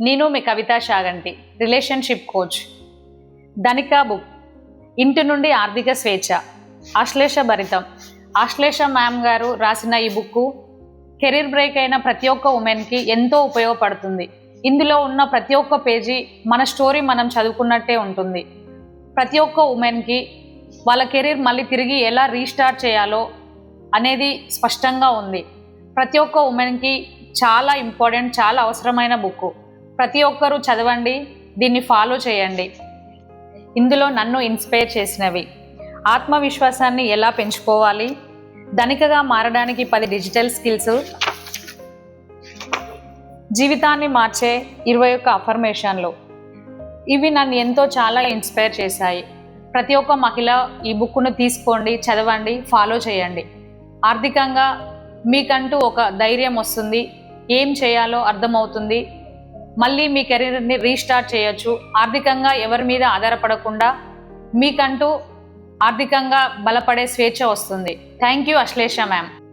నేను మీ కవితా షాగంటి, relationship coach. ధనిక book, ఇంటి నుండి ఆర్థిక స్వేచ్ఛ, ఆశ్లేష భరితం. ఆశ్లేష మ్యామ్ గారు రాసిన ఈ బుక్ కెరీర్ బ్రేక్ అయిన ప్రతి ఒక్క ఉమెన్కి ఎంతో ఉపయోగపడుతుంది. ఇందులో ఉన్న ప్రతి ఒక్క పేజీ మన స్టోరీ మనం చదువుకున్నట్టే ఉంటుంది. ప్రతి ఒక్క ఉమెన్కి వాళ్ళ కెరీర్ మళ్ళీ తిరిగి ఎలా రీస్టార్ట్ చేయాలో అనేది స్పష్టంగా ఉంది. ప్రతి ఒక్క ఉమెన్కి చాలా ఇంపార్టెంట్, చాలా అవసరమైన బుక్. ప్రతి ఒక్కరూ చదవండి, దీన్ని ఫాలో చేయండి. ఇందులో నన్ను ఇన్స్పైర్ చేసినవి: ఆత్మవిశ్వాసాన్ని ఎలా పెంచుకోవాలి, ధనికగా మారడానికి 10 డిజిటల్ స్కిల్స్, జీవితాన్ని మార్చే 21 అఫర్మేషన్లు. ఇవి నన్ను ఎంతో చాలా ఇన్స్పైర్ చేశాయి. ప్రతి ఒక్క మహిళ ఈ బుక్ను తీసుకోండి, చదవండి, ఫాలో చేయండి. ఆర్థికంగా మీకంటూ ఒక ధైర్యం వస్తుంది, ఏం చేయాలో అర్థమవుతుంది. మళ్ళీ మీ కెరీర్ని రీస్టార్ట్ చేయొచ్చు. ఆర్థికంగా ఎవరి మీద ఆధారపడకుండా మీకంటూ ఆర్థికంగా బలపడే స్వేచ్ఛ వస్తుంది. Thank you Ashlesha ma'am.